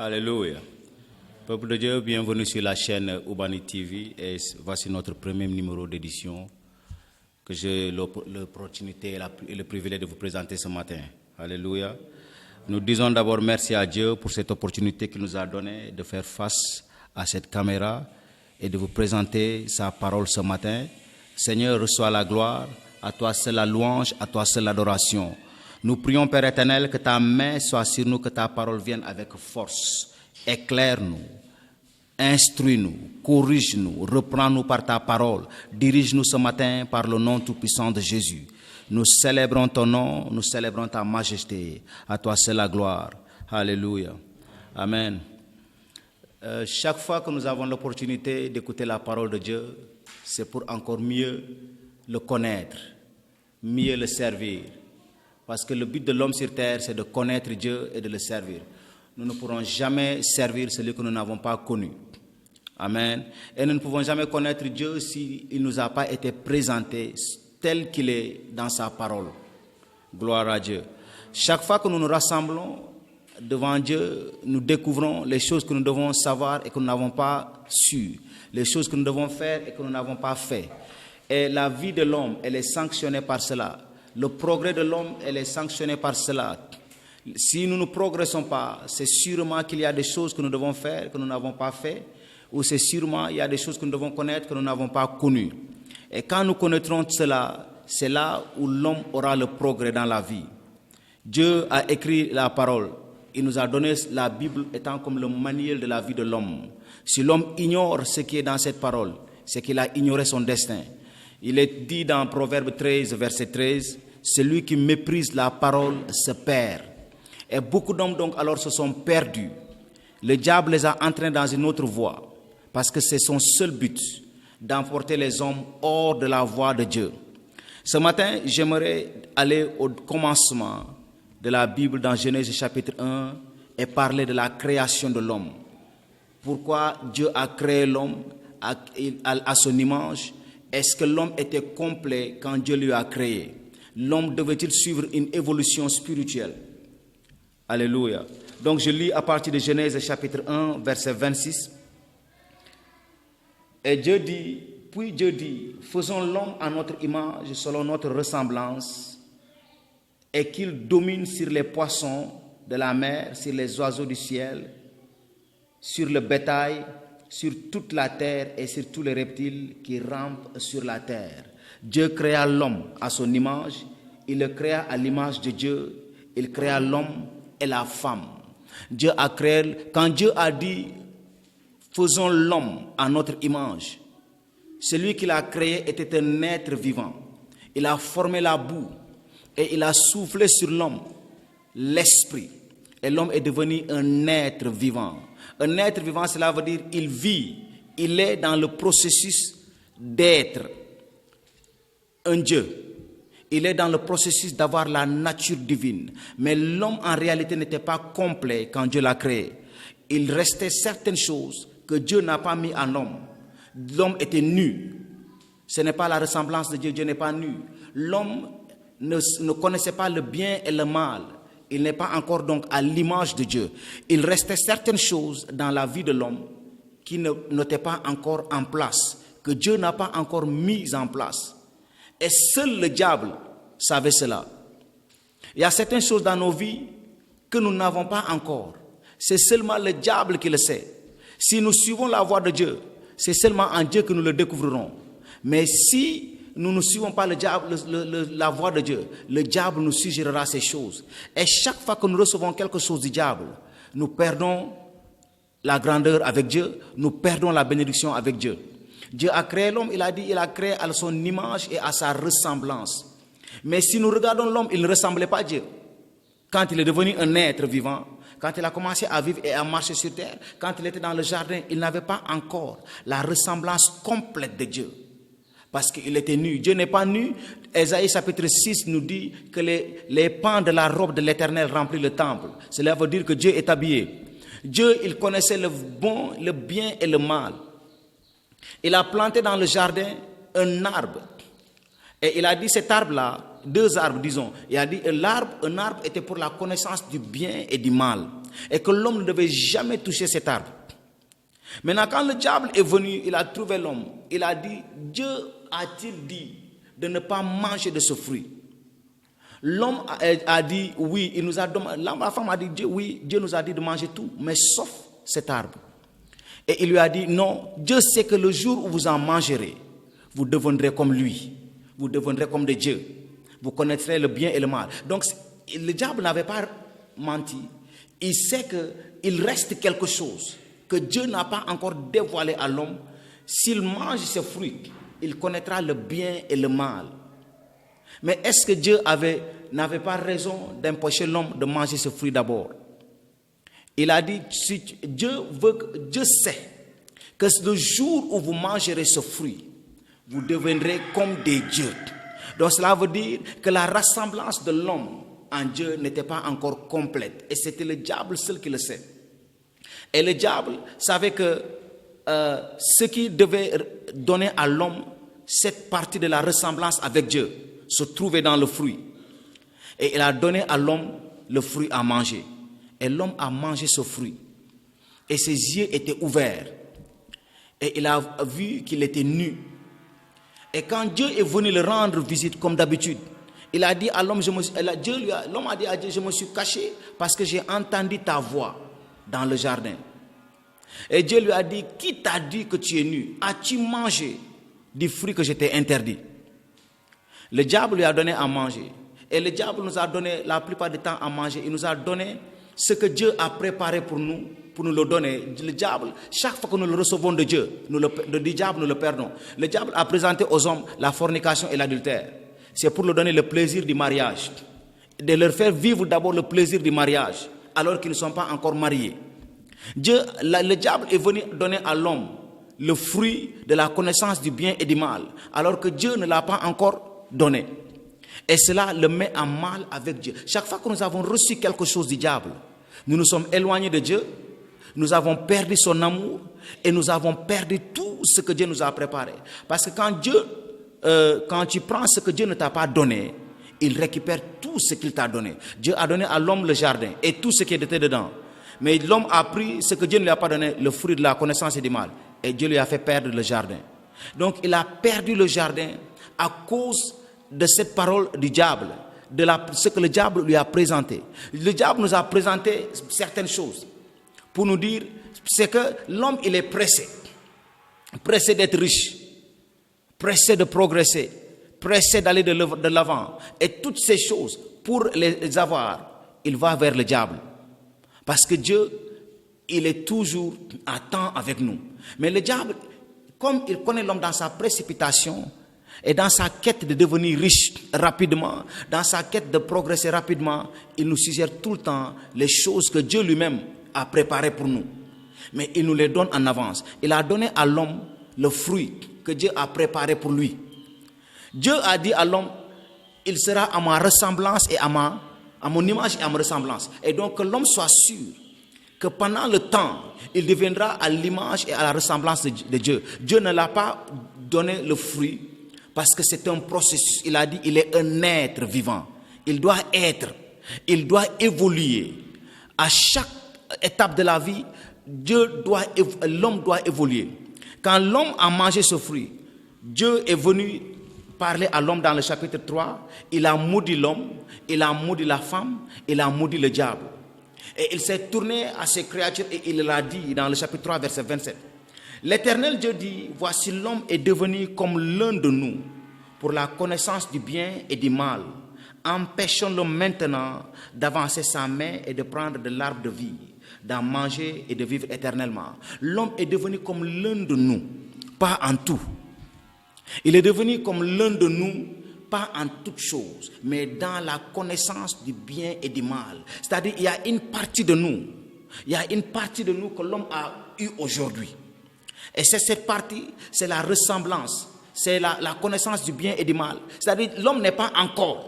Alléluia. Peuple de Dieu, bienvenue sur la chaîne Urbani TV et voici notre premier numéro d'édition que j'ai l'opportunité et le privilège de vous présenter ce matin. Alléluia. Nous disons d'abord merci à Dieu pour cette opportunité qu'il nous a donnée de faire face à cette caméra et de vous présenter sa parole ce matin. Seigneur, reçois la gloire, à toi seul la louange, à toi seul l'adoration. Nous prions, Père éternel, que ta main soit sur nous, que ta parole vienne avec force. Éclaire-nous, instruis-nous, corrige-nous, reprends-nous par ta parole. Dirige-nous ce matin par le nom tout-puissant de Jésus. Nous célébrons ton nom, nous célébrons ta majesté. À toi seul la gloire. Alléluia. Amen. Chaque fois que nous avons l'opportunité d'écouter la parole de Dieu, c'est pour encore mieux le connaître, mieux le servir. Parce que le but de l'homme sur terre, c'est de connaître Dieu et de le servir. Nous ne pourrons jamais servir celui que nous n'avons pas connu. Amen. Et nous ne pouvons jamais connaître Dieu s'il ne nous a pas été présenté tel qu'il est dans sa parole. Gloire à Dieu. Chaque fois que nous nous rassemblons devant Dieu, nous découvrons les choses que nous devons savoir et que nous n'avons pas su. Les choses que nous devons faire et que nous n'avons pas fait. Et la vie de l'homme, elle est sanctionnée par cela. Le progrès de l'homme, elle est sanctionné par cela. Si nous ne progressons pas, c'est sûrement qu'il y a des choses que nous devons faire, que nous n'avons pas fait, ou c'est sûrement il y a des choses que nous devons connaître, que nous n'avons pas connues. Et quand nous connaîtrons cela, c'est là où l'homme aura le progrès dans la vie. Dieu a écrit la parole. Il nous a donné la Bible étant comme le manuel de la vie de l'homme. Si l'homme ignore ce qui est dans cette parole, c'est qu'il a ignoré son destin. Il est dit dans Proverbe 13, verset 13, « Celui qui méprise la parole se perd. » Et beaucoup d'hommes donc alors se sont perdus. Le diable les a entraînés dans une autre voie, parce que c'est son seul but, d'emporter les hommes hors de la voie de Dieu. Ce matin, j'aimerais aller au commencement de la Bible dans Genèse chapitre 1 et parler de la création de l'homme. Pourquoi Dieu a créé l'homme à son image? Est-ce que l'homme était complet quand Dieu lui a créé? L'homme devait-il suivre une évolution spirituelle? Alléluia. Donc je lis à partir de Genèse chapitre 1, verset 26. Et puis Dieu dit, faisons l'homme à notre image, selon notre ressemblance, et qu'il domine sur les poissons de la mer, sur les oiseaux du ciel, sur le bétail, sur toute la terre et sur tous les reptiles qui rampent sur la terre. Dieu créa l'homme à son image, il le créa à l'image de Dieu, il créa l'homme et la femme. Dieu a créé, quand Dieu a dit, faisons l'homme à notre image, celui qui l'a créé était un être vivant. Il a formé la boue et il a soufflé sur l'homme l'esprit. Et l'homme est devenu un être vivant. Un être vivant, cela veut dire il vit, il est dans le processus d'être un Dieu. Il est dans le processus d'avoir la nature divine. Mais l'homme en réalité n'était pas complet quand Dieu l'a créé. Il restait certaines choses que Dieu n'a pas mis en homme. L'homme était nu. Ce n'est pas la ressemblance de Dieu, Dieu n'est pas nu. L'homme ne connaissait pas le bien et le mal. Il n'est pas encore donc à l'image de Dieu. Il restait certaines choses dans la vie de l'homme qui n'étaient pas encore en place, que Dieu n'a pas encore mis en place. Et seul le diable savait cela. Il y a certaines choses dans nos vies que nous n'avons pas encore. C'est seulement le diable qui le sait. Si nous suivons la voie de Dieu, c'est seulement en Dieu que nous le découvrirons. Mais si nous ne suivons pas le diable, la voie de Dieu, le diable nous suggérera ces choses. Et chaque fois que nous recevons quelque chose du diable, nous perdons la grandeur avec Dieu, nous perdons la bénédiction avec Dieu. Dieu a créé l'homme, il a dit, il a créé à son image et à sa ressemblance. Mais si nous regardons l'homme, il ne ressemblait pas à Dieu. Quand il est devenu un être vivant, quand il a commencé à vivre et à marcher sur terre, quand il était dans le jardin, il n'avait pas encore la ressemblance complète de Dieu. Parce qu'il était nu. Dieu n'est pas nu. Ésaïe chapitre 6 nous dit que les pans de la robe de l'Éternel remplissent le temple. Cela veut dire que Dieu est habillé. Dieu, il connaissait le bon, le bien et le mal. Il a planté dans le jardin un arbre. Et il a dit, cet arbre-là, deux arbres, disons. Il a dit un arbre était pour la connaissance du bien et du mal. Et que l'homme ne devait jamais toucher cet arbre. Maintenant, quand le diable est venu, il a trouvé l'homme. Il a dit, Dieu a-t-il dit de ne pas manger de ce fruit? L'homme a dit oui, il nous a demandé, la femme a dit Dieu nous a dit de manger tout, mais sauf cet arbre. Et il lui a dit non, Dieu sait que le jour où vous en mangerez, vous deviendrez comme lui, vous deviendrez comme des dieux, vous connaîtrez le bien et le mal. Donc le diable n'avait pas menti, il sait qu'il reste quelque chose que Dieu n'a pas encore dévoilé à l'homme. S'il mange ce fruit, il connaîtra le bien et le mal. Mais est-ce que Dieu n'avait pas raison d'empêcher l'homme de manger ce fruit d'abord? Il a dit, Dieu sait que le jour où vous mangerez ce fruit, vous deviendrez comme des dieux. Donc cela veut dire que la ressemblance de l'homme en Dieu n'était pas encore complète. Et c'était le diable seul qui le sait. Et le diable savait que ce qui devait donner à l'homme cette partie de la ressemblance avec Dieu se trouvait dans le fruit. Et il a donné à l'homme le fruit à manger. Et l'homme a mangé ce fruit. Et ses yeux étaient ouverts. Et il a vu qu'il était nu. Et quand Dieu est venu le rendre visite comme d'habitude, il a dit à l'homme, l'homme a dit à Dieu, je me suis caché parce que j'ai entendu ta voix dans le jardin. Et Dieu lui a dit, qui t'a dit que tu es nu? As-tu mangé du fruit que je t'ai interdit? Le diable lui a donné à manger. Et le diable nous a donné la plupart du temps à manger. Il nous a donné ce que Dieu a préparé pour nous le donner. Le diable, chaque fois que nous le recevons de Dieu, du diable, nous le perdons. Le diable a présenté aux hommes la fornication et l'adultère. C'est pour leur donner le plaisir du mariage. De leur faire vivre d'abord le plaisir du mariage, alors qu'ils ne sont pas encore mariés. Le diable est venu donner à l'homme le fruit de la connaissance du bien et du mal, alors que Dieu ne l'a pas encore donné. Et cela le met en mal avec Dieu. Chaque fois que nous avons reçu quelque chose du diable, nous nous sommes éloignés de Dieu, nous avons perdu son amour et nous avons perdu tout ce que Dieu nous a préparé. Parce que quand tu prends ce que Dieu ne t'a pas donné, il récupère tout ce qu'il t'a donné. Dieu a donné à l'homme le jardin et tout ce qui était dedans. Mais l'homme a pris ce que Dieu ne lui a pas donné, le fruit de la connaissance et du mal. Et Dieu lui a fait perdre le jardin. Donc il a perdu le jardin à cause de cette parole du diable, ce que le diable lui a présenté. Le diable nous a présenté certaines choses pour nous dire, c'est que l'homme il est pressé d'être riche, pressé de progresser, pressé d'aller de l'avant. Et toutes ces choses, pour les avoir, il va vers le diable. Parce que Dieu, il est toujours à temps avec nous. Mais le diable, comme il connaît l'homme dans sa précipitation, et dans sa quête de devenir riche rapidement, dans sa quête de progresser rapidement, il nous suggère tout le temps les choses que Dieu lui-même a préparées pour nous. Mais il nous les donne en avance. Il a donné à l'homme le fruit que Dieu a préparé pour lui. Dieu a dit à l'homme, il sera à ma ressemblance et à mon image et à ma ressemblance. Et donc que l'homme soit sûr que pendant le temps, il deviendra à l'image et à la ressemblance de Dieu. Dieu ne l'a pas donné le fruit parce que c'est un processus. Il a dit, il est un être vivant. Il doit évoluer. À chaque étape de la vie, l'homme doit évoluer. Quand l'homme a mangé ce fruit, Dieu est venu parler à l'homme dans le chapitre 3. Il a maudit l'homme, il a maudit la femme, il a maudit le diable. Et il s'est tourné à ses créatures et il l'a dit dans le chapitre 3, verset 27. L'Éternel Dieu dit, voici l'homme est devenu comme l'un de nous pour la connaissance du bien et du mal. Empêchons-le maintenant d'avancer sa main et de prendre de l'arbre de vie, d'en manger et de vivre éternellement. L'homme est devenu comme l'un de nous, pas en tout. Il est devenu comme l'un de nous, pas en toutes choses, mais dans la connaissance du bien et du mal. C'est-à-dire, il y a une partie de nous que l'homme a eue aujourd'hui. Et c'est cette partie, c'est la ressemblance, c'est la connaissance du bien et du mal. C'est-à-dire, l'homme n'est pas encore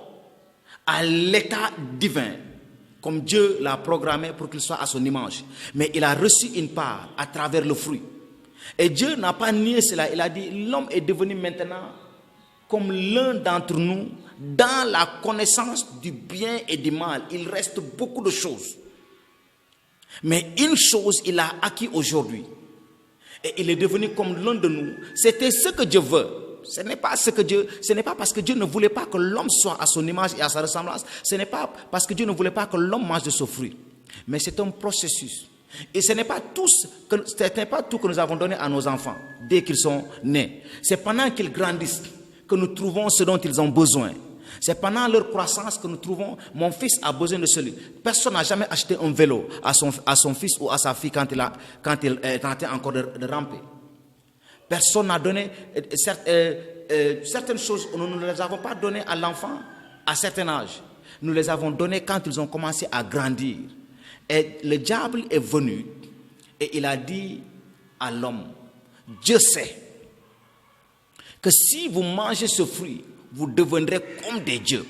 à l'état divin, comme Dieu l'a programmé pour qu'il soit à son image. Mais il a reçu une part à travers le fruit. Et Dieu n'a pas nié cela. Il a dit, l'homme est devenu maintenant comme l'un d'entre nous dans la connaissance du bien et du mal, il reste beaucoup de choses. Mais une chose, il a acquis aujourd'hui. Et il est devenu comme l'un de nous. C'était ce que Dieu veut. Ce n'est pas parce que Dieu ne voulait pas que l'homme soit à son image et à sa ressemblance. Ce n'est pas parce que Dieu ne voulait pas que l'homme mange de ce fruit. Mais c'est un processus. Et ce n'est pas tout que nous avons donné à nos enfants dès qu'ils sont nés. C'est pendant qu'ils grandissent que nous trouvons ce dont ils ont besoin. C'est pendant leur croissance que nous trouvons, mon fils a besoin de celui. Personne n'a jamais acheté un vélo à son fils ou à sa fille quand il tentait encore de ramper. Personne n'a donné certaines choses, nous ne les avons pas données à l'enfant à certain âge. Nous les avons données quand ils ont commencé à grandir. Et le diable est venu et il a dit à l'homme, Dieu sait que si vous mangez ce fruit, vous deviendrez comme des dieux.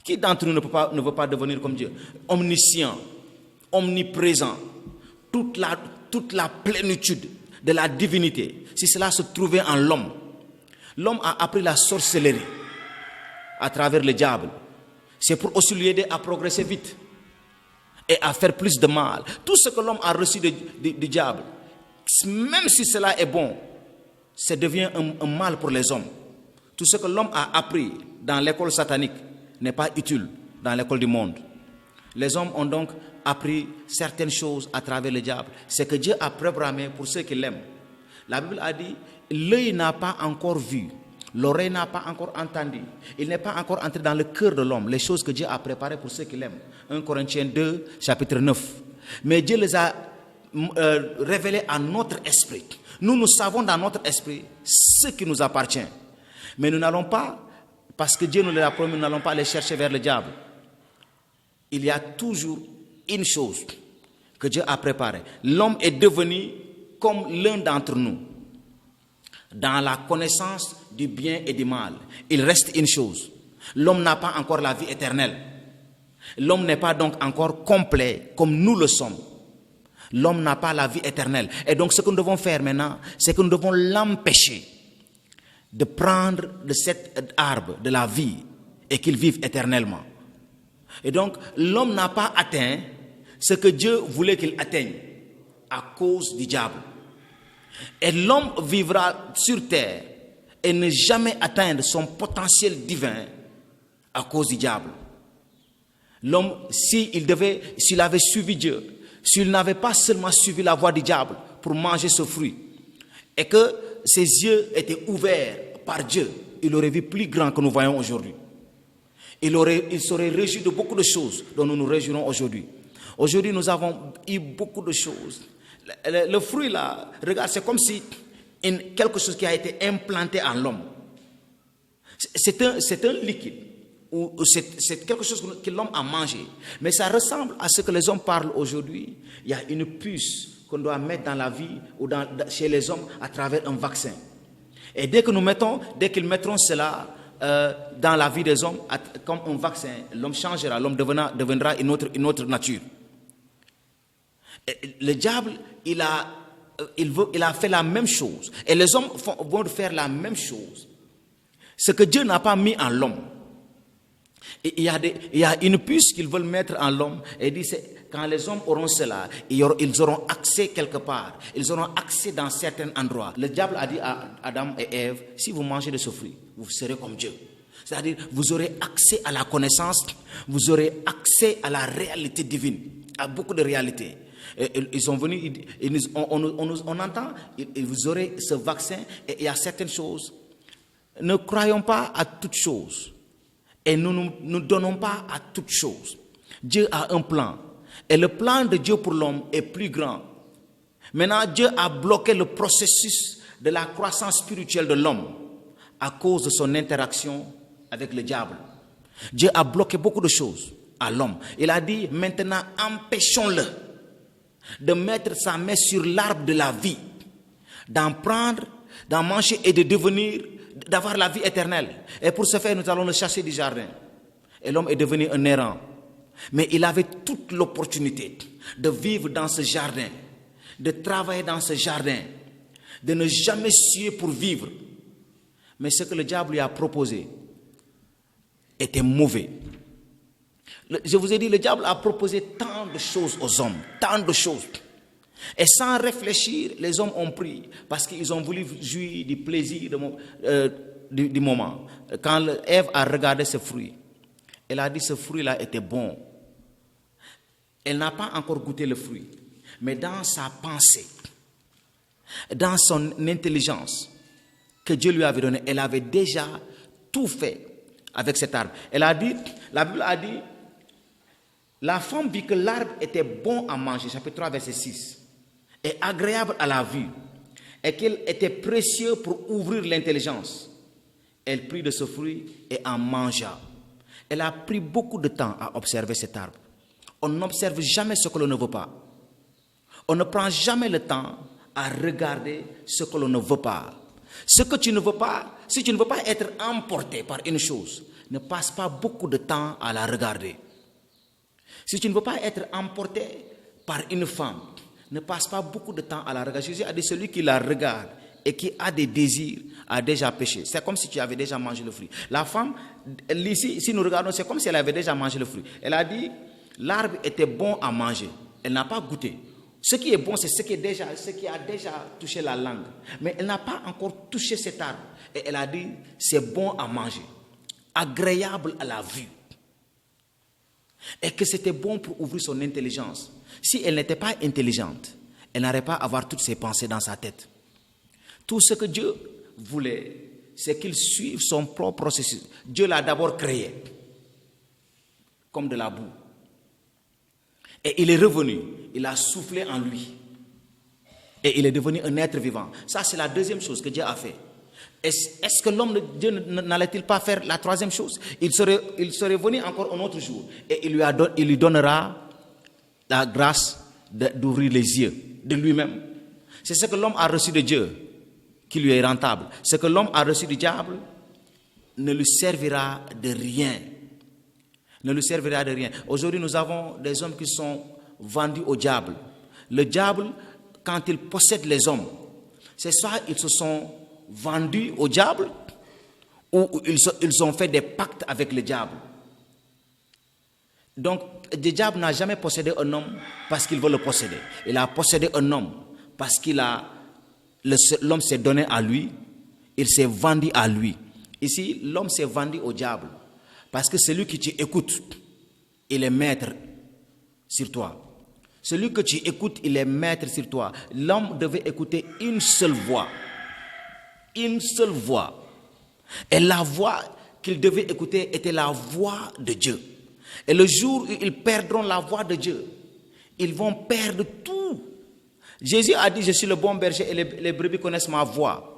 Qui d'entre nous ne veut pas devenir comme Dieu? Omniscient, omniprésent, toute la plénitude de la divinité. Si cela se trouvait en l'homme, l'homme a appris la sorcellerie à travers le diable. C'est pour aussi lui aider à progresser vite et à faire plus de mal. Tout ce que l'homme a reçu du diable, même si cela est bon, ça devient un mal pour les hommes. Tout ce que l'homme a appris dans l'école satanique n'est pas utile dans l'école du monde. Les hommes ont donc appris certaines choses à travers le diable. C'est que Dieu a programmé pour ceux qui l'aiment. La Bible a dit, l'œil n'a pas encore vu, l'oreille n'a pas encore entendu, il n'est pas encore entré dans le cœur de l'homme, les choses que Dieu a préparées pour ceux qui l'aiment. 1 Corinthiens 2, chapitre 9. Mais Dieu les a révélées à notre esprit. Nous savons dans notre esprit ce qui nous appartient. Mais nous n'allons pas, parce que Dieu nous l'a promis, nous n'allons pas les chercher vers le diable. Il y a toujours une chose que Dieu a préparée. L'homme est devenu comme l'un d'entre nous, dans la connaissance du bien et du mal. Il reste une chose. L'homme n'a pas encore la vie éternelle. L'homme n'est pas donc encore complet comme nous le sommes. L'homme n'a pas la vie éternelle. Et donc ce que nous devons faire maintenant, c'est que nous devons l'empêcher de prendre de cet arbre de la vie et qu'il vive éternellement. Et donc, l'homme n'a pas atteint ce que Dieu voulait qu'il atteigne à cause du diable. Et l'homme vivra sur terre et ne jamais atteindre son potentiel divin à cause du diable. L'homme, s'il avait suivi Dieu, s'il n'avait pas seulement suivi la voie du diable pour manger ce fruit, et que ses yeux étaient ouverts par Dieu, il aurait vu plus grand que nous voyons aujourd'hui. Il serait réjoui de beaucoup de choses dont nous nous réjouirons aujourd'hui. Aujourd'hui, nous avons eu beaucoup de choses. Le fruit là, regarde, c'est comme si quelque chose qui a été implanté en l'homme. C'est un liquide, ou c'est quelque chose que l'homme a mangé. Mais ça ressemble à ce que les hommes parlent aujourd'hui. Il y a une puce qu'on doit mettre dans la vie ou chez les hommes à travers un vaccin. Et dès qu'ils mettront cela dans la vie des hommes comme un vaccin, l'homme changera, l'homme deviendra une autre nature. Et le diable, il a fait la même chose. Et les hommes vont faire la même chose. Ce que Dieu n'a pas mis en l'homme. Il y a une puce qu'ils veulent mettre en l'homme. Et il dit, quand les hommes auront cela, ils auront accès quelque part. Ils auront accès dans certains endroits. Le diable a dit à Adam et Ève, si vous mangez de ce fruit, vous serez comme Dieu. C'est-à-dire, vous aurez accès à la connaissance, vous aurez accès à la réalité divine, à beaucoup de réalités. Ils sont venus, on entend, vous aurez ce vaccin, et il y a certaines choses. Ne croyons pas à toutes choses. Et nous ne donnons pas à toutes choses. Dieu a un plan. Et le plan de Dieu pour l'homme est plus grand. Maintenant, Dieu a bloqué le processus de la croissance spirituelle de l'homme à cause de son interaction avec le diable. Dieu a bloqué beaucoup de choses à l'homme. Il a dit, maintenant, empêchons-le de mettre sa main sur l'arbre de la vie, d'en prendre, d'en manger et d'avoir la vie éternelle. Et pour ce faire, nous allons le chasser du jardin. Et l'homme est devenu un errant. Mais il avait toute l'opportunité de vivre dans ce jardin, de travailler dans ce jardin, de ne jamais suer pour vivre. Mais ce que le diable lui a proposé, était mauvais. Je vous ai dit, le diable a proposé tant de choses aux hommes, tant de choses. Et sans réfléchir, les hommes ont pris parce qu'ils ont voulu jouir du plaisir du moment. Quand Ève a regardé ce fruit, elle a dit ce fruit-là était bon. Elle n'a pas encore goûté le fruit, mais dans sa pensée, dans son intelligence que Dieu lui avait donnée, elle avait déjà tout fait avec cet arbre. Elle a dit, la Bible a dit, la femme vit que l'arbre était bon à manger, chapitre 3, verset 6, et agréable à la vue, et qu'il était précieux pour ouvrir l'intelligence. Elle prit de ce fruit et en mangea. Elle a pris beaucoup de temps à observer cet arbre. On n'observe jamais ce que l'on ne veut pas. On ne prend jamais le temps à regarder ce que l'on ne veut pas. Ce que tu ne veux pas, si tu ne veux pas être emporté par une chose, ne passe pas beaucoup de temps à la regarder. Si tu ne veux pas être emporté par une femme, ne passe pas beaucoup de temps à la regarder. Jésus a dit, celui qui la regarde et qui a des désirs a déjà péché. C'est comme si tu avais déjà mangé le fruit. La femme, ici, si nous regardons, c'est comme si elle avait déjà mangé le fruit. Elle a dit, l'arbre était bon à manger. Elle n'a pas goûté. Ce qui est bon, c'est ce qui a déjà touché la langue. Mais elle n'a pas encore touché cet arbre. Et elle a dit, c'est bon à manger, agréable à la vue. Et que c'était bon pour ouvrir son intelligence. Si elle n'était pas intelligente, elle n'aurait pas à avoir toutes ses pensées dans sa tête. Tout ce que Dieu voulait, c'est qu'il suive son propre processus. Dieu l'a d'abord créé comme de la boue. Et il est revenu, il a soufflé en lui. Et il est devenu un être vivant. Ça, c'est la deuxième chose que Dieu a fait. Est-ce que l'homme de Dieu n'allait-il pas faire la troisième chose? Il serait venu encore un autre jour. Et il lui donnera la grâce d'ouvrir les yeux de lui-même. C'est ce que l'homme a reçu de Dieu qui lui est rentable. Ce que l'homme a reçu du diable ne lui servira de rien. Ne lui servira de rien. Aujourd'hui, nous avons des hommes qui sont vendus au diable. Le diable, quand il possède les hommes, c'est soit ils se sont vendus au diable ou ils ont fait des pactes avec le diable. Donc, le diable n'a jamais possédé un homme parce qu'il veut le posséder. Il a possédé un homme parce l'homme s'est donné à lui, il s'est vendu à lui. Ici, l'homme s'est vendu au diable parce que celui que tu écoutes, il est maître sur toi. Celui que tu écoutes, il est maître sur toi. L'homme devait écouter une seule voix. Une seule voix. Et la voix qu'il devait écouter était la voix de Dieu. Et le jour où ils perdront la voix de Dieu, ils vont perdre tout. Jésus a dit, je suis le bon berger et les brebis connaissent ma voix.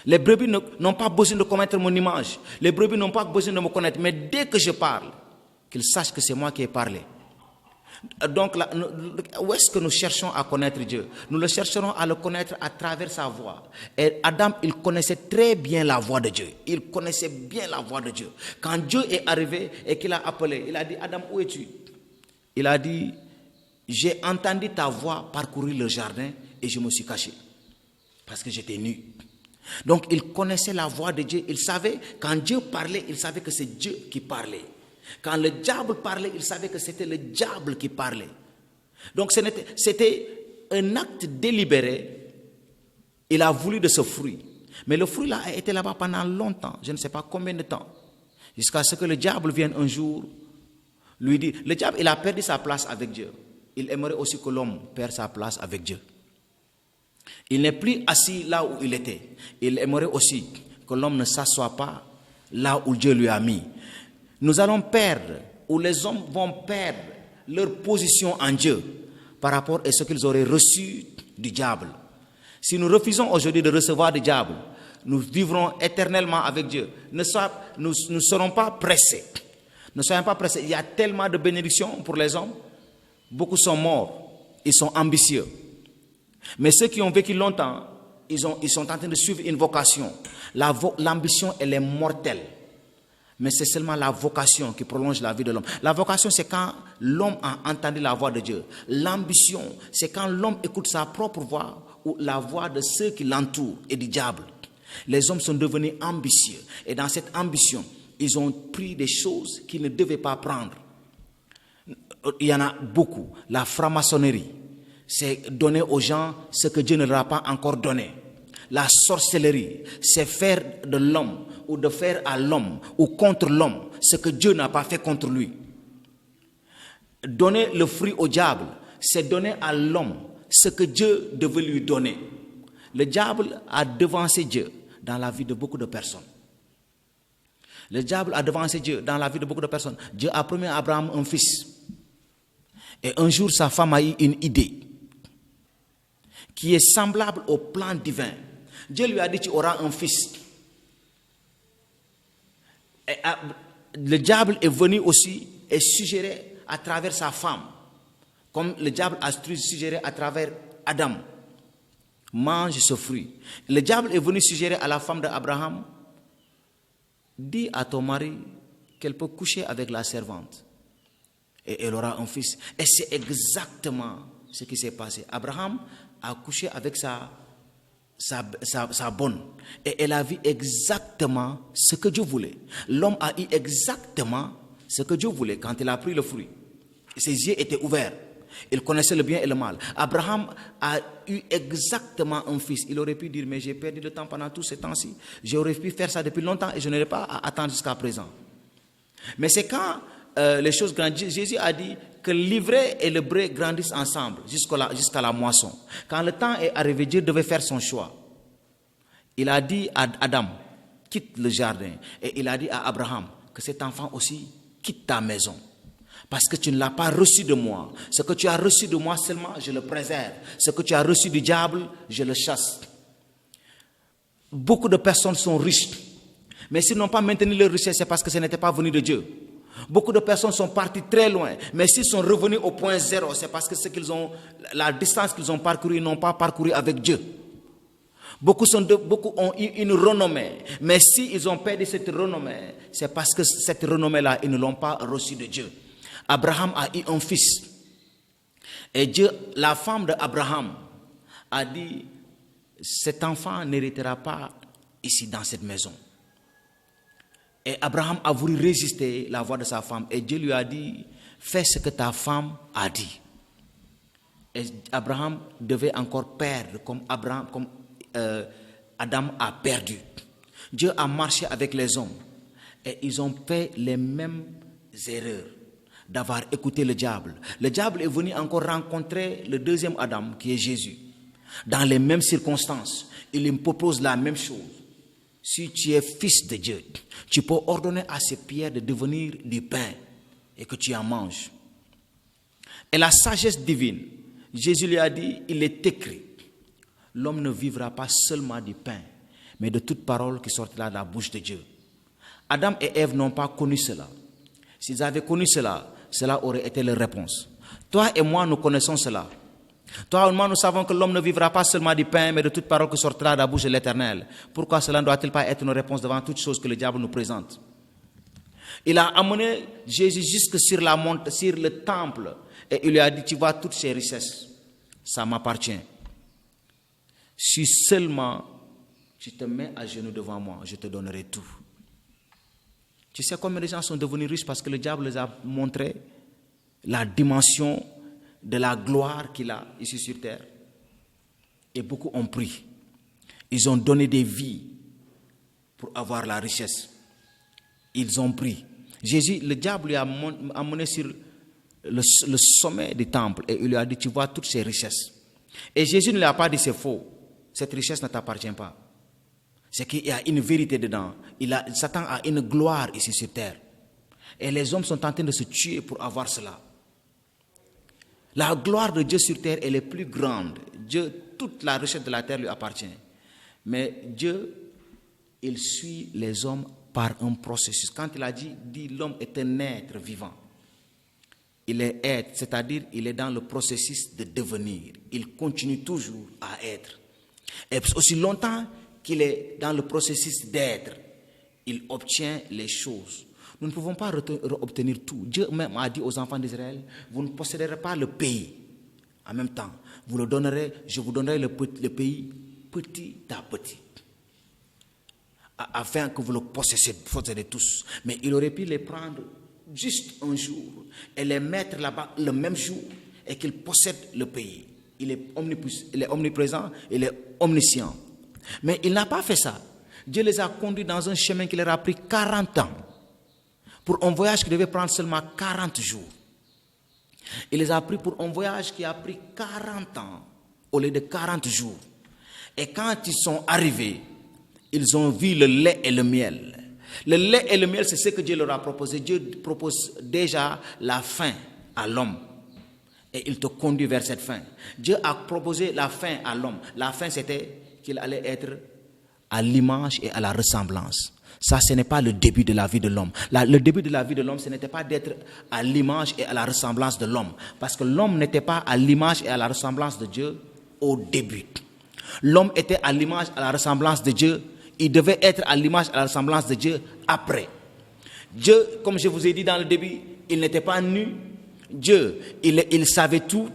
Les brebis n'ont pas besoin de connaître mon image. Les brebis n'ont pas besoin de me connaître. Mais dès que je parle, qu'ils sachent que c'est moi qui ai parlé. Donc, où est-ce que nous cherchons à connaître Dieu? Nous le chercherons à le connaître à travers sa voix. Et Adam, il connaissait très bien la voix de Dieu. Il connaissait bien la voix de Dieu. Quand Dieu est arrivé et qu'il a appelé, il a dit, Adam, où es-tu? Il a dit, j'ai entendu ta voix parcourir le jardin et je me suis caché. Parce que j'étais nu. Donc, il connaissait la voix de Dieu. Il savait, quand Dieu parlait, il savait que c'est Dieu qui parlait. Quand le diable parlait, il savait que c'était le diable qui parlait. Donc c'était un acte délibéré. Il a voulu de ce fruit. Mais le fruit-là a été là-bas pendant longtemps. Je ne sais pas combien de temps. Jusqu'à ce que le diable vienne un jour lui dire. Le diable, il a perdu sa place avec Dieu. Il aimerait aussi que l'homme perde sa place avec Dieu. Il n'est plus assis là où il était. Il aimerait aussi que l'homme ne s'assoie pas là où Dieu lui a mis. Nous allons perdre, ou les hommes vont perdre leur position en Dieu par rapport à ce qu'ils auraient reçu du diable. Si nous refusons aujourd'hui de recevoir du diable, nous vivrons éternellement avec Dieu. Nous ne serons pas pressés. Ne soyons pas pressés. Il y a tellement de bénédictions pour les hommes. Beaucoup sont morts. Ils sont ambitieux. Mais ceux qui ont vécu longtemps, ils sont en train de suivre une vocation. L'ambition, elle est mortelle. Mais c'est seulement la vocation qui prolonge la vie de l'homme. La vocation, c'est quand l'homme a entendu la voix de Dieu. L'ambition, c'est quand l'homme écoute sa propre voix ou la voix de ceux qui l'entourent et du diable. Les hommes sont devenus ambitieux. Et dans cette ambition, ils ont pris des choses qu'ils ne devaient pas prendre. Il y en a beaucoup. La franc-maçonnerie, c'est donner aux gens ce que Dieu ne leur a pas encore donné. La sorcellerie, c'est faire de l'homme ou de faire à l'homme ou contre l'homme ce que Dieu n'a pas fait contre lui. Donner le fruit au diable, c'est donner à l'homme ce que Dieu devait lui donner. Le diable a devancé Dieu dans la vie de beaucoup de personnes. Le diable a devancé Dieu dans la vie de beaucoup de personnes. Dieu a promis à Abraham un fils. Et un jour, sa femme a eu une idée qui est semblable au plan divin. Dieu lui a dit, tu auras un fils. Et le diable est venu aussi et suggéré à travers sa femme, comme le diable a suggéré à travers Adam. Mange ce fruit. Le diable est venu suggérer à la femme d'Abraham, dis à ton mari qu'elle peut coucher avec la servante et elle aura un fils. Et c'est exactement ce qui s'est passé. Abraham a couché avec sa bonne et elle a vu exactement ce que Dieu voulait. L'homme a eu exactement ce que Dieu voulait quand il a pris le fruit. Ses yeux étaient ouverts. Il connaissait le bien et le mal. Abraham a eu exactement un fils. Il aurait pu dire, mais j'ai perdu le temps pendant tous ces temps-ci. J'aurais pu faire ça depuis longtemps et je n'aurais pas à attendre jusqu'à présent. Mais c'est quand les choses grandissent, Jésus a dit que l'ivraie et le blé grandissent ensemble jusqu'à la moisson. Quand le temps est arrivé, Dieu devait faire son choix. Il a dit à Adam, quitte le jardin. Et il a dit à Abraham que cet enfant aussi quitte ta maison. Parce que tu ne l'as pas reçu de moi. Ce que tu as reçu de moi seulement, je le préserve. Ce que tu as reçu du diable, je le chasse. Beaucoup de personnes sont riches. Mais s'ils n'ont pas maintenu leur richesse, c'est parce que ce n'était pas venu de Dieu. Beaucoup de personnes sont parties très loin. Mais s'ils sont revenus au point zéro, c'est parce que la distance qu'ils ont parcourue, ils n'ont pas parcouru avec Dieu. Beaucoup ont eu une renommée. Mais s'ils ont perdu cette renommée, c'est parce que cette renommée-là, ils ne l'ont pas reçue de Dieu. Abraham a eu un fils. Et Dieu, la femme d'Abraham, a dit, cet enfant n'héritera pas ici dans cette maison. Et Abraham a voulu résister la voix de sa femme. Et Dieu lui a dit, fais ce que ta femme a dit. Et Abraham devait encore perdre comme Adam a perdu. Dieu a marché avec les hommes. Et ils ont fait les mêmes erreurs d'avoir écouté le diable. Le diable est venu encore rencontrer le deuxième Adam, qui est Jésus. Dans les mêmes circonstances, il lui propose la même chose. Si tu es fils de Dieu, tu peux ordonner à ces pierres de devenir du pain et que tu en manges. Et la sagesse divine, Jésus lui a dit, il est écrit, l'homme ne vivra pas seulement du pain, mais de toute parole qui sortira de la bouche de Dieu. Adam et Ève n'ont pas connu cela. S'ils avaient connu cela, cela aurait été leur réponse. Toi et moi, nous connaissons cela. Toi et moi, nous savons que l'homme ne vivra pas seulement du pain, mais de toute parole qui sortira de la bouche de l'Éternel. Pourquoi cela ne doit-il pas être nos réponses devant toutes choses que le diable nous présente? Il a amené Jésus jusque sur le temple, et il lui a dit, tu vois toutes ces richesses, ça m'appartient. Si seulement tu te mets à genoux devant moi, je te donnerai tout. Tu sais combien de gens sont devenus riches parce que le diable les a montré la dimension de la gloire qu'il a ici sur terre. Et beaucoup ont pris. Ils ont donné des vies pour avoir la richesse. Ils ont pris. Jésus, le diable lui a amené sur le sommet du temple et il lui a dit, tu vois toutes ces richesses. Et Jésus ne lui a pas dit, c'est faux. Cette richesse ne t'appartient pas. C'est qu'il y a une vérité dedans. Satan a une gloire ici sur terre. Et les hommes sont en train de se tuer pour avoir cela. La gloire de Dieu sur terre, elle est plus grande. Dieu, toute la richesse de la terre lui appartient. Mais Dieu, il suit les hommes par un processus. Quand il a dit l'homme est un être vivant. Il est être, c'est-à-dire il est dans le processus de devenir. Il continue toujours à être. Et aussi longtemps qu'il est dans le processus d'être, il obtient les choses. Nous ne pouvons pas obtenir tout. Dieu même a dit aux enfants d'Israël, vous ne posséderez pas le pays. En même temps, je vous donnerai le pays petit à petit. afin que vous le possédez tous. Mais il aurait pu les prendre juste un jour et les mettre là-bas le même jour et qu'ils possèdent le pays. Il est omniprésent, il est omniscient. Mais il n'a pas fait ça. Dieu les a conduits dans un chemin qui leur a pris 40 ans. Pour un voyage qui devait prendre seulement 40 jours. Il les a pris pour un voyage qui a pris 40 ans au lieu de 40 jours. Et quand ils sont arrivés, ils ont vu le lait et le miel. Le lait et le miel, c'est ce que Dieu leur a proposé. Dieu propose déjà la fin à l'homme. Et il te conduit vers cette fin. Dieu a proposé la fin à l'homme. La fin, c'était qu'il allait être à l'image et à la ressemblance. Ça, ce n'est pas le début de la vie de l'homme. Le début de la vie de l'homme, ce n'était pas d'être à l'image et à la ressemblance de l'homme. Parce que l'homme n'était pas à l'image et à la ressemblance de Dieu au début. L'homme était à l'image et à la ressemblance de Dieu. Il devait être à l'image et à la ressemblance de Dieu après. Dieu, comme je vous ai dit dans le début, il n'était pas nu. Dieu, il savait tout.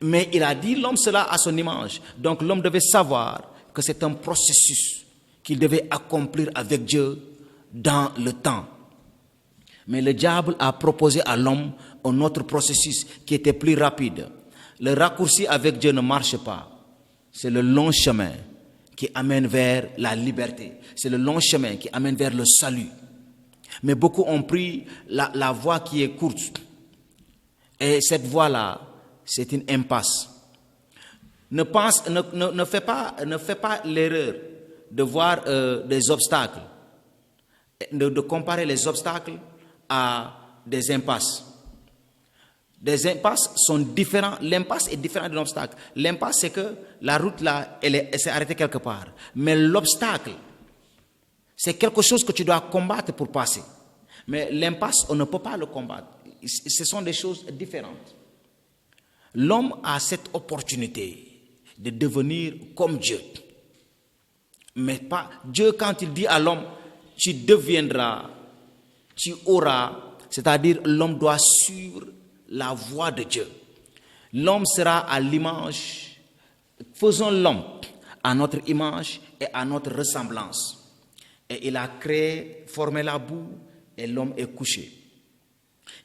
Mais il a dit l'homme sera à son image. Donc l'homme devait savoir que c'est un processus qu'il devait accomplir avec Dieu dans le temps. Mais le diable a proposé à l'homme un autre processus qui était plus rapide. Le raccourci avec Dieu ne marche pas. C'est le long chemin qui amène vers la liberté. C'est le long chemin qui amène vers le salut. Mais beaucoup ont pris la voie qui est courte. Et cette voie-là, c'est une impasse. Ne fais pas l'erreur de voir des obstacles, de comparer les obstacles à des impasses. Des impasses sont différents. L'impasse est différente d'un obstacle. L'impasse, c'est que la route là, elle s'est arrêtée quelque part. Mais l'obstacle, c'est quelque chose que tu dois combattre pour passer. Mais l'impasse, on ne peut pas le combattre. Ce sont des choses différentes. L'homme a cette opportunité de devenir comme Dieu. Mais pas Dieu, quand il dit à l'homme, tu deviendras, tu auras, c'est-à-dire l'homme doit suivre la voie de Dieu. L'homme sera à l'image, faisons l'homme à notre image et à notre ressemblance. Et il a créé, formé la boue et l'homme est couché.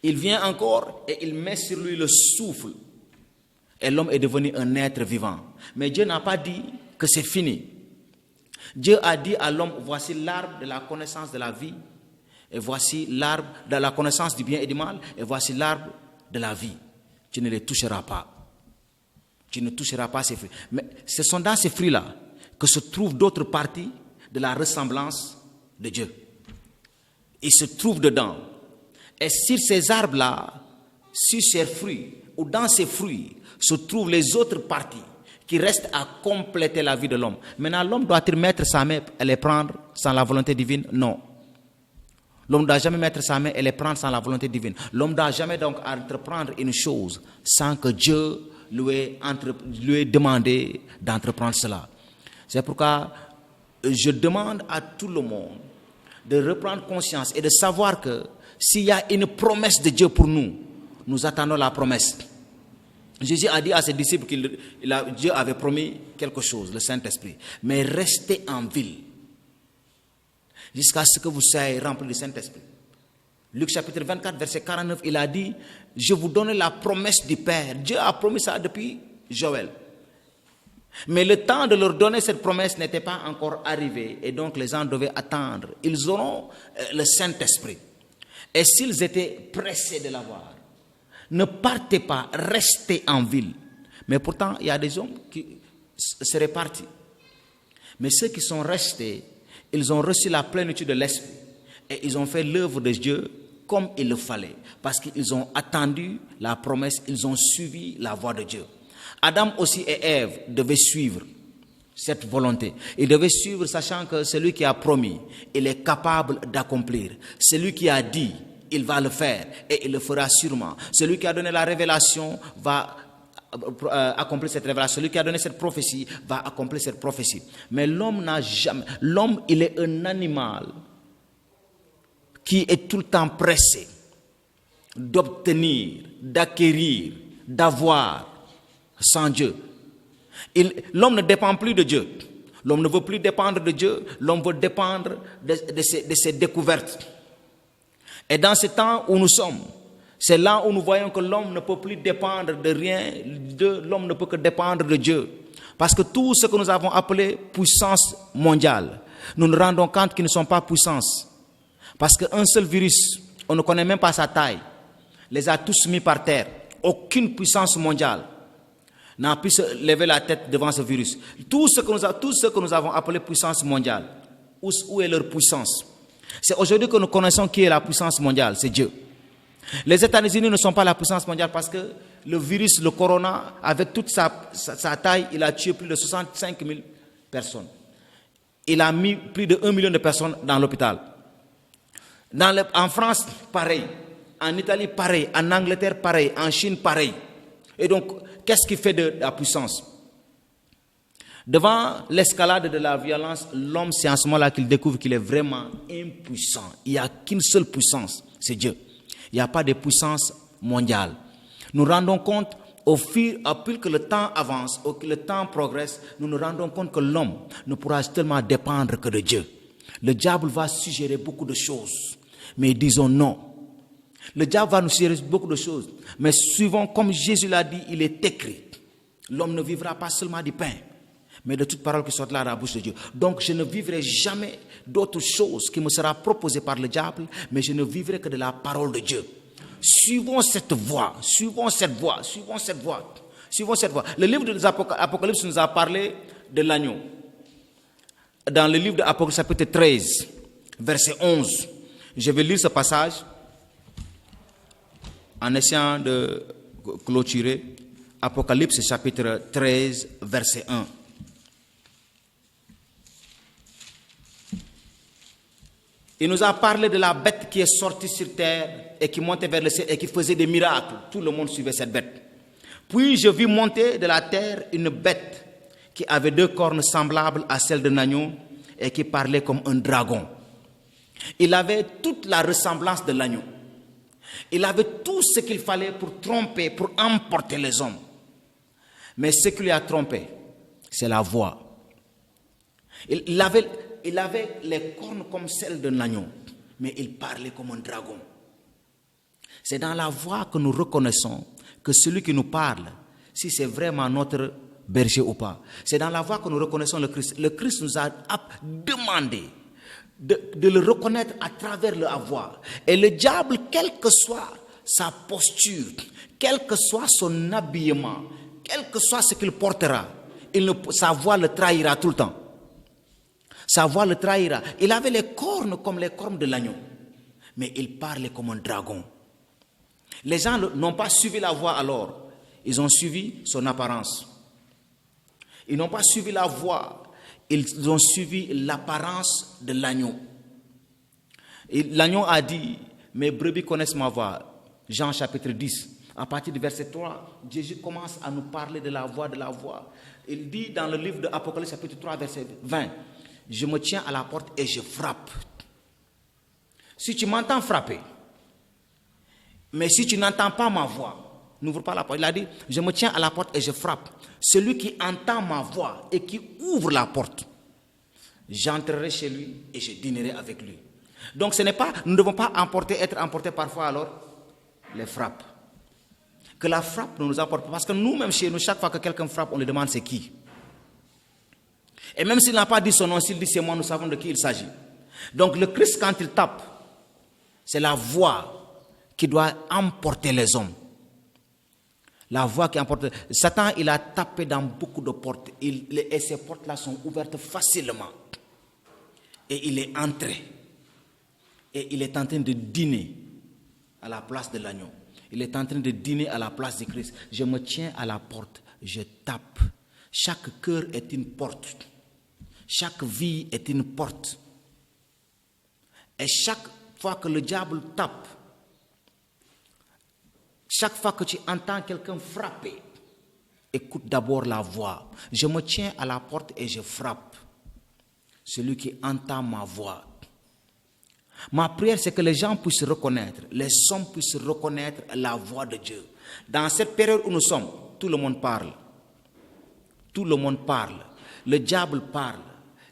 Il vient encore et il met sur lui le souffle. Et l'homme est devenu un être vivant. Mais Dieu n'a pas dit que c'est fini. Dieu a dit à l'homme, voici l'arbre de la connaissance de la vie, et voici l'arbre de la connaissance du bien et du mal, et voici l'arbre de la vie. Tu ne les toucheras pas. Tu ne toucheras pas ces fruits. Mais ce sont dans ces fruits-là que se trouvent d'autres parties de la ressemblance de Dieu. Ils se trouvent dedans. Et sur ces arbres-là, sur ces fruits, ou dans ces fruits, se trouvent les autres parties qui restent à compléter la vie de l'homme. Maintenant, l'homme doit-il mettre sa main et les prendre sans la volonté divine? Non. L'homme ne doit jamais mettre sa main et les prendre sans la volonté divine. L'homme ne doit jamais donc entreprendre une chose sans que Dieu lui ait demandé d'entreprendre cela. C'est pourquoi je demande à tout le monde de reprendre conscience et de savoir que s'il y a une promesse de Dieu pour nous, nous attendons la promesse. Jésus a dit à ses disciples que Dieu avait promis quelque chose, le Saint-Esprit. Mais restez en ville jusqu'à ce que vous soyez remplis du Saint-Esprit. Luc chapitre 24, verset 49, il a dit, je vous donne la promesse du Père. Dieu a promis ça depuis Joël. Mais le temps de leur donner cette promesse n'était pas encore arrivé. Et donc les gens devaient attendre. Ils auront le Saint-Esprit. Et s'ils étaient pressés de l'avoir, ne partez pas, restez en ville. Mais pourtant, il y a des hommes qui seraient partis. Mais ceux qui sont restés, ils ont reçu la plénitude de l'Esprit. Et ils ont fait l'œuvre de Dieu comme il le fallait. Parce qu'ils ont attendu la promesse, ils ont suivi la voie de Dieu. Adam aussi et Ève devaient suivre cette volonté. Ils devaient suivre sachant que celui qui a promis, il est capable d'accomplir. Celui qui a dit, il va le faire et il le fera sûrement. Celui qui a donné la révélation va accomplir cette révélation. Celui qui a donné cette prophétie va accomplir cette prophétie. Mais l'homme n'a jamais... L'homme, il est un animal qui est tout le temps pressé d'obtenir, d'acquérir, d'avoir sans Dieu. L'homme ne dépend plus de Dieu. L'homme ne veut plus dépendre de Dieu, l'homme veut dépendre de ses découvertes. Et dans ce temps où nous sommes, c'est là où nous voyons que l'homme ne peut plus dépendre de rien, l'homme ne peut que dépendre de Dieu. Parce que tout ce que nous avons appelé puissance mondiale, nous nous rendons compte qu'ils ne sont pas puissances. Parce qu'un seul virus, on ne connaît même pas sa taille, les a tous mis par terre. Aucune puissance mondiale n'a pu se lever la tête devant ce virus. Tout ce que nous avons appelé puissance mondiale, où est leur puissance? C'est aujourd'hui que nous connaissons qui est la puissance mondiale, c'est Dieu. Les États-Unis ne sont pas la puissance mondiale parce que le virus, le corona, avec toute sa taille, il a tué plus de 65 000 personnes. Il a mis plus de 1 million de personnes dans l'hôpital. En France, pareil. En Italie, pareil. En Angleterre, pareil. En Chine, pareil. Et donc, qu'est-ce qui fait de la puissance? Devant l'escalade de la violence, l'homme, c'est en ce moment-là qu'il découvre qu'il est vraiment impuissant. Il n'y a qu'une seule puissance, c'est Dieu. Il n'y a pas de puissance mondiale. Nous rendons compte, au plus que le temps avance, au que le temps progresse, nous nous rendons compte que l'homme ne pourra tellement dépendre que de Dieu. Le diable va suggérer beaucoup de choses, mais disons non. Le diable va nous suggérer beaucoup de choses, mais suivant comme Jésus l'a dit, il est écrit. L'homme ne vivra pas seulement du pain, mais de toute parole qui sort de la bouche de Dieu. Donc je ne vivrai jamais d'autre chose qui me sera proposée par le diable, mais je ne vivrai que de la parole de Dieu. Suivons cette voie, suivons cette voie, suivons cette voie, suivons cette voie. Le livre de l'Apocalypse nous a parlé de l'agneau. Dans le livre de l'Apocalypse, chapitre 13, verset 11, je vais lire ce passage en essayant de clôturer. Apocalypse, chapitre 13, verset 1. Il nous a parlé de la bête qui est sortie sur terre et qui montait vers le ciel et qui faisait des miracles. Tout le monde suivait cette bête. Puis je vis monter de la terre une bête qui avait 2 cornes semblables à celles d'un agneau et qui parlait comme un dragon. Il avait toute la ressemblance de l'agneau. Il avait tout ce qu'il fallait pour tromper, pour emporter les hommes. Mais ce qui lui a trompé, c'est la voix. Il avait les cornes comme celles d'un agneau, mais il parlait comme un dragon. C'est dans la voix que nous reconnaissons que celui qui nous parle, si c'est vraiment notre berger ou pas. C'est dans la voix que nous reconnaissons le Christ. Le Christ nous a demandé de le reconnaître à travers la voix. Et le diable, quelle que soit sa posture, quel que soit son habillement, quel que soit ce qu'il portera, sa voix le trahira tout le temps. Sa voix le trahira. Il avait les cornes comme les cornes de l'agneau, mais il parlait comme un dragon. Les gens n'ont pas suivi la voix alors, ils ont suivi son apparence. Ils n'ont pas suivi la voix, ils ont suivi l'apparence de l'agneau. L'agneau a dit, mes brebis connaissent ma voix. Jean chapitre 10, à partir du verset 3, Jésus commence à nous parler de la voix, de la voix. Il dit dans le livre de Apocalypse chapitre 3, verset 20, je me tiens à la porte et je frappe. Si tu m'entends frapper, mais si tu n'entends pas ma voix, n'ouvre pas la porte. Il a dit, je me tiens à la porte et je frappe. Celui qui entend ma voix et qui ouvre la porte, j'entrerai chez lui et je dînerai avec lui. Donc nous ne devons pas être emportés parfois alors les frappes. Que la frappe ne nous emporte pas. Parce que nous-mêmes chez nous, chaque fois que quelqu'un frappe, on lui demande c'est qui. Et même s'il n'a pas dit son nom, s'il dit c'est moi, nous savons de qui il s'agit. Donc le Christ, quand il tape, c'est la voix qui doit emporter les hommes. La voix qui emporte. Satan, il a tapé dans beaucoup de portes. Et ces portes-là sont ouvertes facilement. Et il est entré. Et il est en train de dîner à la place de l'agneau. Il est en train de dîner à la place de Christ. Je me tiens à la porte. Je tape. Chaque cœur est une porte. Chaque vie est une porte. Et chaque fois que le diable tape, chaque fois que tu entends quelqu'un frapper, écoute d'abord la voix. Je me tiens à la porte et je frappe. Celui qui entend ma voix. Ma prière, c'est que les gens puissent reconnaître, les hommes puissent reconnaître la voix de Dieu. Dans cette période où nous sommes, tout le monde parle. Tout le monde parle. Le diable parle.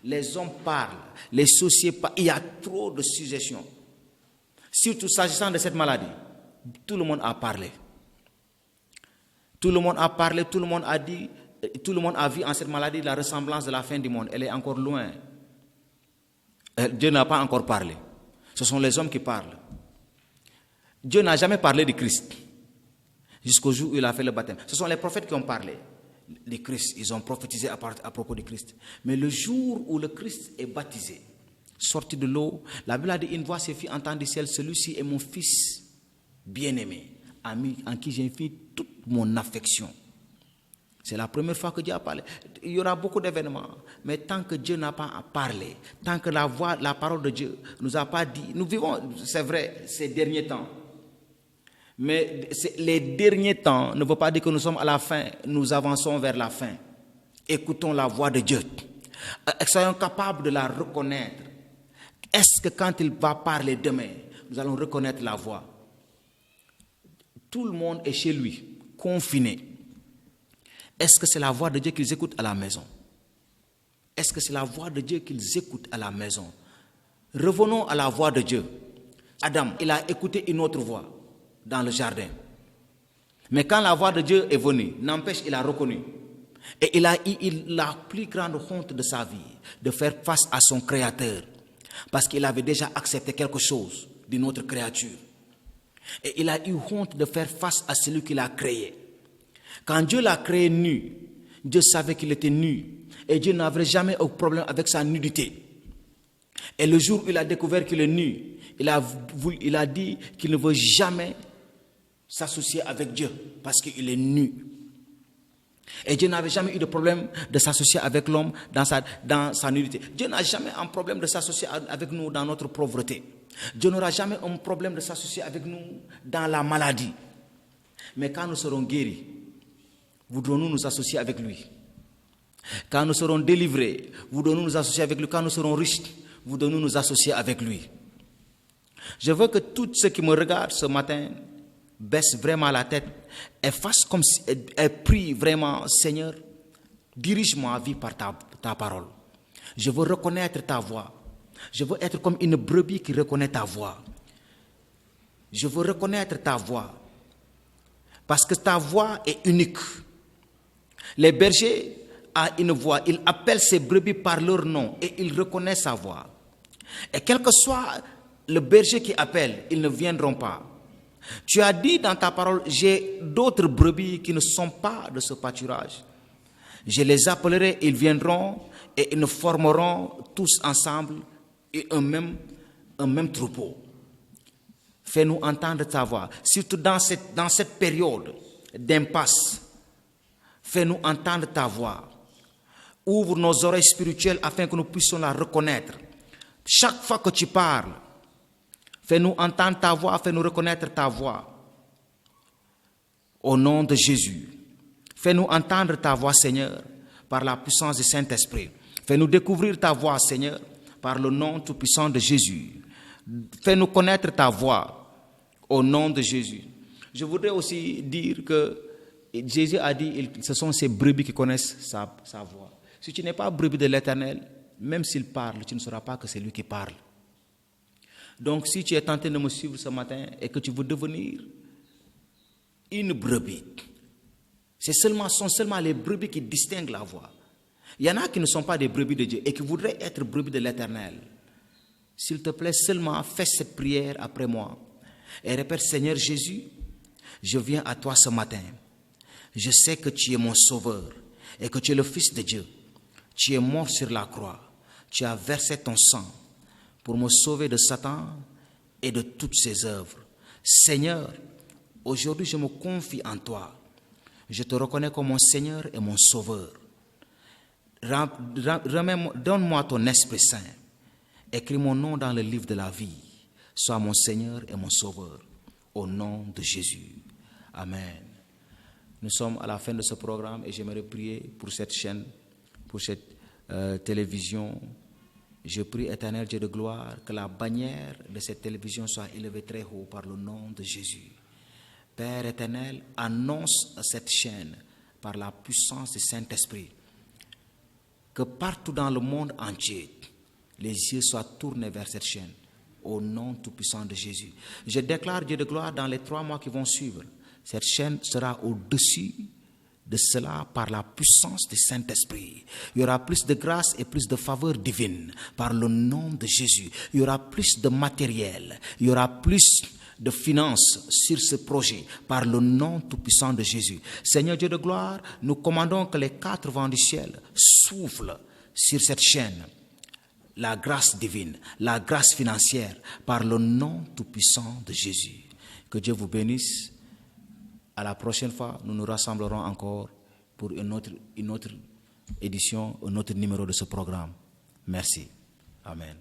Les hommes parlent, les sociétés parlent. Il y a trop de suggestions. Surtout s'agissant de cette maladie, tout le monde a parlé. Tout le monde a parlé, tout le monde a dit, tout le monde a vu en cette maladie la ressemblance de la fin du monde. Elle est encore loin. Dieu n'a pas encore parlé. Ce sont les hommes qui parlent. Dieu n'a jamais parlé du Christ jusqu'au jour où il a fait le baptême. Ce sont les prophètes qui ont parlé. Les Christ, ils ont prophétisé à propos du Christ. Mais le jour où le Christ est baptisé, sorti de l'eau, la Bible a dit, une voix se fit entendre du ciel, celui-ci est mon fils bien-aimé, en qui j'ai mis toute mon affection. C'est la première fois que Dieu a parlé. Il y aura beaucoup d'événements, mais tant que Dieu n'a pas parlé, tant que la parole de Dieu nous a pas dit, nous vivons, c'est vrai, ces derniers temps. Mais les derniers temps ne veut pas dire que nous sommes à la fin, nous avançons vers la fin. Écoutons la voix de Dieu. Soyons capables de la reconnaître. Est-ce que quand il va parler demain, nous allons reconnaître la voix? Tout le monde est chez lui, confiné. Est-ce que c'est la voix de Dieu qu'ils écoutent à la maison? Est-ce que c'est la voix de Dieu qu'ils écoutent à la maison? Revenons à la voix de Dieu. Adam, il a écouté une autre voix dans le jardin. Mais quand la voix de Dieu est venue, n'empêche, il a reconnu. Et il a eu la plus grande honte de sa vie, de faire face à son Créateur. Parce qu'il avait déjà accepté quelque chose d'une autre créature. Et il a eu honte de faire face à celui qui l'a créé. Quand Dieu l'a créé nu, Dieu savait qu'il était nu. Et Dieu n'avait jamais eu problème avec sa nudité. Et le jour où il a découvert qu'il est nu, il a dit qu'il ne veut jamais s'associer avec Dieu parce qu'il est nu. Et Dieu n'avait jamais eu de problème de s'associer avec l'homme dans sa nudité. Dieu n'a jamais un problème de s'associer avec nous dans notre pauvreté. Dieu n'aura jamais un problème de s'associer avec nous dans la maladie. Mais quand nous serons guéris, voudrons-nous nous associer avec lui? Quand nous serons délivrés, voudrons-nous nous associer avec lui? Quand nous serons riches, voudrons-nous nous associer avec lui? Je veux que tous ceux qui me regardent ce matin baissent vraiment la tête et fassent comme si elles prient vraiment, Seigneur, dirige ma vie par ta parole. Je veux reconnaître ta voix. Je veux être comme une brebis qui reconnaît ta voix. Je veux reconnaître ta voix. Parce que ta voix est unique. Les bergers ont une voix. Ils appellent ces brebis par leur nom et ils reconnaissent sa voix. Et quel que soit le berger qui appelle, ils ne viendront pas. Tu as dit dans ta parole, j'ai d'autres brebis qui ne sont pas de ce pâturage. Je les appellerai, ils viendront et ils nous formeront tous ensemble et un même troupeau. Fais-nous entendre ta voix, surtout dans cette période d'impasse. Fais-nous entendre ta voix. Ouvre nos oreilles spirituelles afin que nous puissions la reconnaître. Chaque fois que tu parles, fais-nous entendre ta voix, fais-nous reconnaître ta voix. Au nom de Jésus. Fais-nous entendre ta voix, Seigneur, par la puissance du Saint-Esprit. Fais-nous découvrir ta voix, Seigneur, par le nom tout-puissant de Jésus. Fais-nous connaître ta voix, au nom de Jésus. Je voudrais aussi dire que Jésus a dit, ce sont ces brebis qui connaissent sa voix. Si tu n'es pas brebis de l'Éternel, même s'il parle, tu ne sauras pas que c'est lui qui parle. Donc, si tu es tenté de me suivre ce matin et que tu veux devenir une brebis, sont seulement les brebis qui distinguent la voix. Il y en a qui ne sont pas des brebis de Dieu et qui voudraient être brebis de l'Éternel. S'il te plaît, seulement fais cette prière après moi et répète, Seigneur Jésus, je viens à toi ce matin. Je sais que tu es mon sauveur et que tu es le Fils de Dieu. Tu es mort sur la croix. Tu as versé ton sang pour me sauver de Satan et de toutes ses œuvres. Seigneur, aujourd'hui je me confie en toi. Je te reconnais comme mon Seigneur et mon Sauveur. Donne-moi ton Esprit Saint. Écris mon nom dans le livre de la vie. Sois mon Seigneur et mon Sauveur. Au nom de Jésus. Amen. Nous sommes à la fin de ce programme et j'aimerais prier pour cette chaîne, pour cette télévision. Je prie, Éternel Dieu de gloire, que la bannière de cette télévision soit élevée très haut par le nom de Jésus. Père éternel, annonce à cette chaîne par la puissance du Saint-Esprit que partout dans le monde entier, les yeux soient tournés vers cette chaîne, au nom tout-puissant de Jésus. Je déclare, Dieu de gloire, dans les 3 mois qui vont suivre, cette chaîne sera au-dessus de cela par la puissance du Saint-Esprit. Il y aura plus de grâce et plus de faveur divine par le nom de Jésus. Il y aura plus de matériel, il y aura plus de finances sur ce projet par le nom tout-puissant de Jésus. Seigneur Dieu de gloire, nous commandons que les 4 vents du ciel soufflent sur cette chaîne la grâce divine, la grâce financière par le nom tout-puissant de Jésus. Que Dieu vous bénisse. À la prochaine fois, nous nous rassemblerons encore pour une autre édition, un autre numéro de ce programme. Merci. Amen.